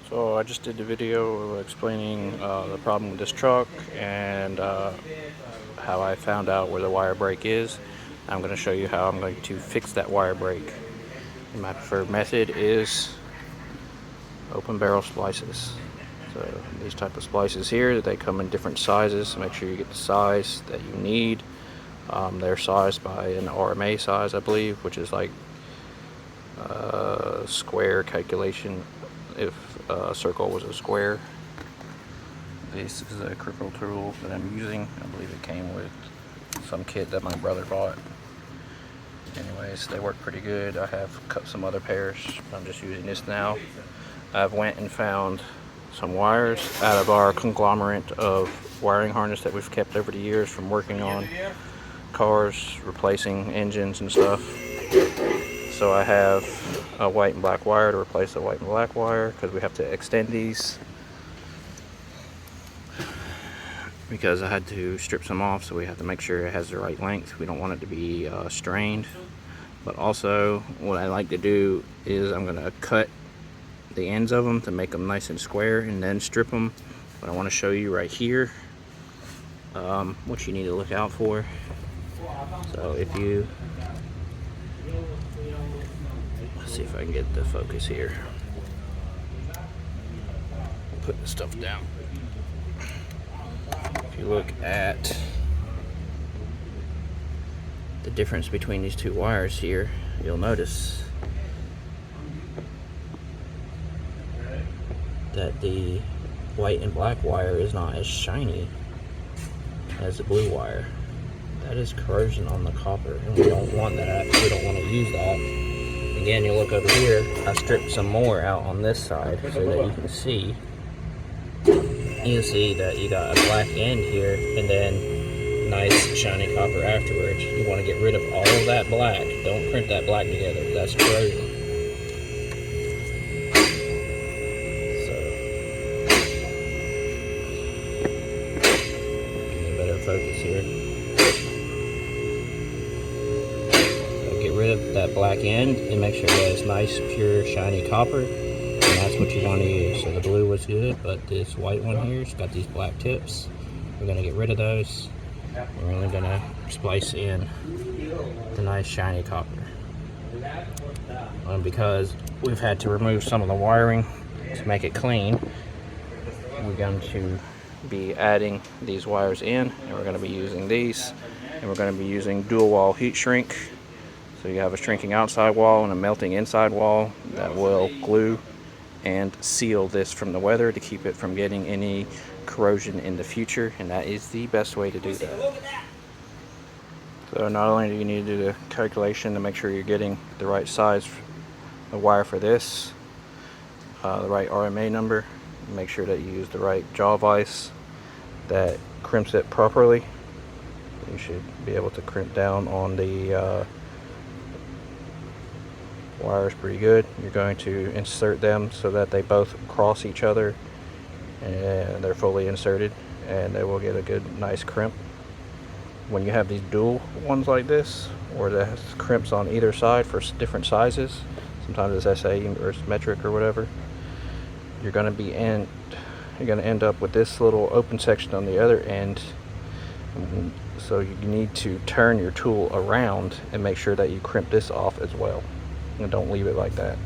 So I just did the video explaining the problem with this truck and how I found out where the wire break is. I'm going to show you how I'm going to fix that wire break. And my preferred method is open barrel splices. So these type of splices here, they come in different sizes, so make sure you get the size that you need. They're sized by an RMA size, I believe, which is like square calculation if a circle was a square. This is a critical tool that I'm using. I believe it came with some kit that my brother bought. Anyways, they work pretty good. I have cut some other pairs. I'm just using this now. I've went and found some wires out of our conglomerate of wiring harness that we've kept over the years from working on cars, replacing engines and stuff. So I have a white and black wire to replace the white and black wire because we have to extend these, because I had to strip some off, so we have to make sure it has the right length. We don't want it to be strained. But also what I like to do is I'm going to cut the ends of them to make them nice and square and then strip them. But I want to show you right here what you need to look out for. So if you, let's see if I can get the focus here. Put the stuff down. If you look at the difference between these two wires here, you'll notice that the white and black wire is not as shiny as the blue wire. That is corrosion on the copper, and we don't want that. We don't want to use that. Again, you look over here, I stripped some more out on this side so that you can see. You see that you got a black end here and then nice shiny copper afterwards. You want to get rid of all of that black. Don't crimp that black together. That's corrosion. So, give me a better focus here. So get rid of that black end and make sure that it's nice, pure, shiny copper. And that's what you want to use. So the blue was good, but this white one here, it's got these black tips. We're going to get rid of those. We're only going to splice in the nice shiny copper. Because we've had to remove some of the wiring to make it clean, we're going to be adding these wires in, and we're going to be using these, and we're going to be using dual wall heat shrink. So you have a shrinking outside wall and a melting inside wall that will glue and seal this from the weather to keep it from getting any corrosion in the future, and that is the best way to do that. So not only do you need to do the calculation to make sure you're getting the right size of wire for this, the right RMA number, make sure that you use the right jaw vise that crimps it properly. You should be able to crimp down on the wires pretty good. You're going to insert them so that they both cross each other and they're fully inserted, and they will get a good nice crimp. When you have these dual ones like this, or the crimps on either side for different sizes, sometimes it's SA or it's metric or whatever, you're going to end up with this little open section on the other end. So you need to turn your tool around and make sure that you crimp this off as well, and don't leave it like that.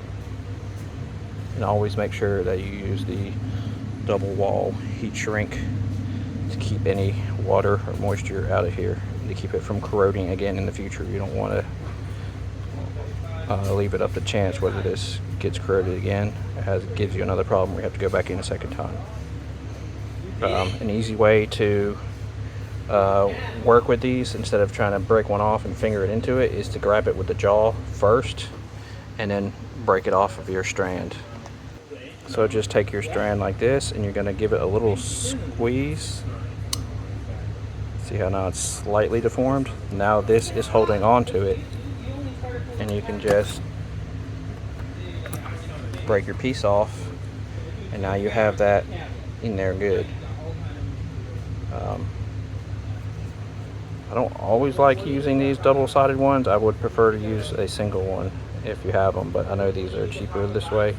And always make sure that you use the double wall heat shrink to keep any water or moisture out of here, to keep it from corroding again in the future. You don't want to leave it up to chance whether this gets corroded again. It gives you another problem where you have to go back in a second time. An easy way to work with these, instead of trying to break one off and finger it into it, is to grab it with the jaw first and then break it off of your strand. So just take your strand like this, and you're going to give it a little squeeze. See how now it's slightly deformed? Now this is holding on to it, and you can just break your piece off, and now you have that in there good. I don't always like using these double-sided ones. I would prefer to use a single one if you have them, but I know these are cheaper this way.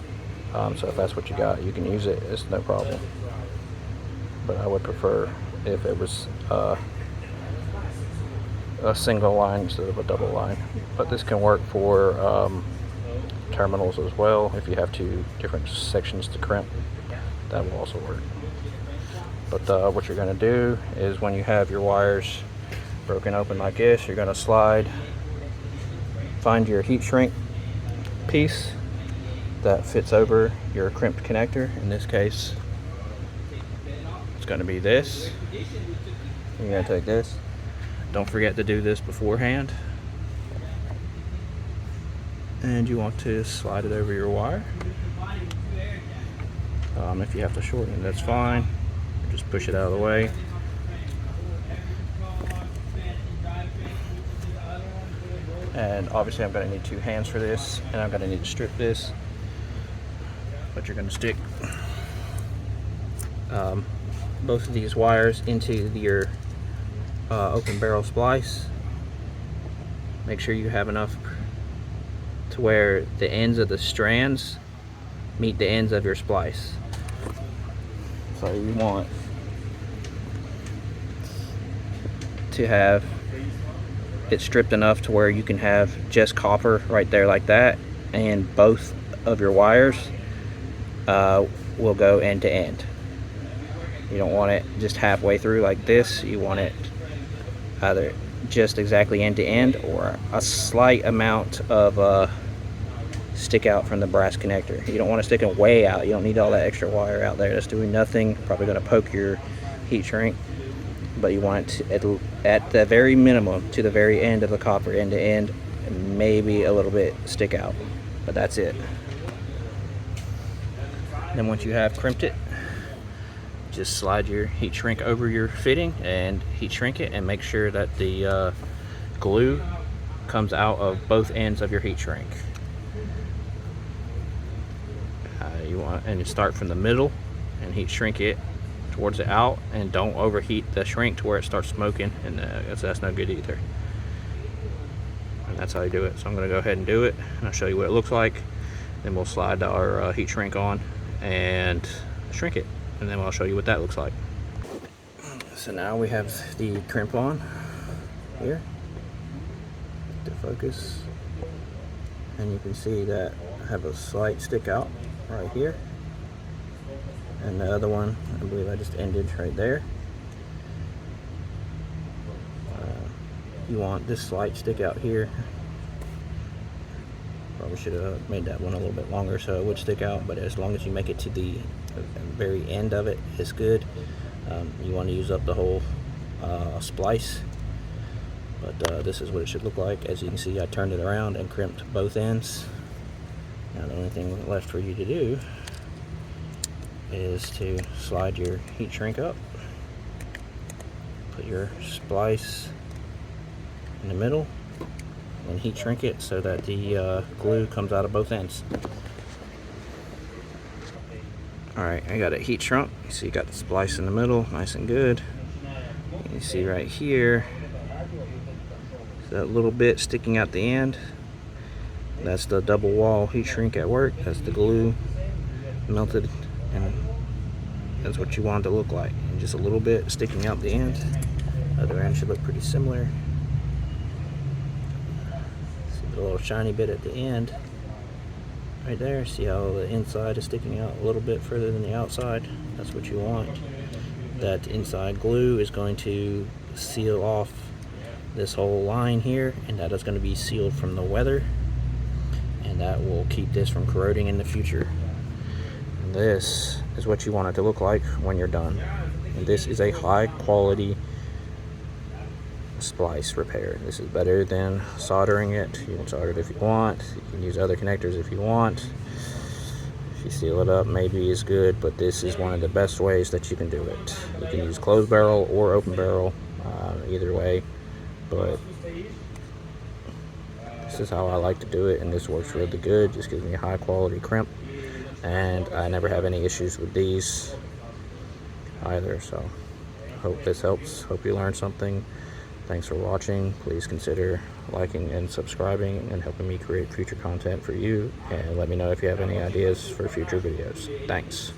So if that's what you got, you can use it. It's no problem. But I would prefer if it was a single line instead of a double line. But this can work for terminals as well. If you have two different sections to crimp, that will also work. But what you're going to do is when you have your wires broken open like this, you're going to find your heat shrink piece that fits over your crimped connector. In this case, it's going to be this. You're going to take this. Don't forget to do this beforehand. And you want to slide it over your wire. If you have to shorten it, that's fine. Just push it out of the way. And obviously I'm going to need two hands for this, and I'm going to need to strip this. But you're going to stick both of these wires into your open barrel splice. Make sure you have enough to where the ends of the strands meet the ends of your splice. So you want to have it stripped enough to where you can have just copper right there like that, and both of your wires will go end to end. You don't want it just halfway through like this. You want it either just exactly end to end or a slight amount of stick out from the brass connector. You don't want to stick it way out. You don't need all that extra wire out there that's doing nothing. Probably going to poke your heat shrink, but you want it to, at the very minimum, to the very end of the copper, end to end, and maybe a little bit stick out, but that's it. Then once you have crimped it, just slide your heat shrink over your fitting and heat shrink it, and make sure that the glue comes out of both ends of your heat shrink. You start from the middle and heat shrink it towards it out, and don't overheat the shrink to where it starts smoking, and that's no good either. And that's how you do it. So I'm going to go ahead and do it, and I'll show you what it looks like. Then we'll slide our heat shrink on and shrink it, and then I'll show you what that looks like. So now we have the crimp on here to focus, and you can see that I have a slight stick out right here, and the other one I believe I just ended right there. You want this slight stick out here. Probably should have made that one a little bit longer so it would stick out, but as long as you make it to the very end of it, it's good. You want to use up the whole splice, but this is what it should look like. As you can see, I turned it around and crimped both ends. Now the only thing left for you to do is to slide your heat shrink up, put your splice in the middle, and heat shrink it so that the glue comes out of both ends. Alright, I got it heat shrunk. You see, you got the splice in the middle, nice and good. You see right here, that little bit sticking out the end. That's the double wall heat shrink at work. That's the glue melted, and that's what you want it to look like. And just a little bit sticking out the end. Other end should look pretty similar. See the little shiny bit at the end right there. See how the inside is sticking out a little bit further than the outside? That's what you want. That inside glue is going to seal off this whole line here, and that is going to be sealed from the weather, and that will keep this from corroding in the future. And this is what you want it to look like when you're done. And this is a high quality splice repair. This is better than soldering it. You can solder it if you want. You can use other connectors if you want. If you seal it up, maybe it's good, but this is one of the best ways that you can do it. You can use closed barrel or open barrel, either way, but this is how I like to do it, and this works really good. Just gives me a high quality crimp, and I never have any issues with these either. So I hope this helps. Hope you learned something. Thanks for watching. Please consider liking and subscribing and helping me create future content for you. And let me know if you have any ideas for future videos. Thanks.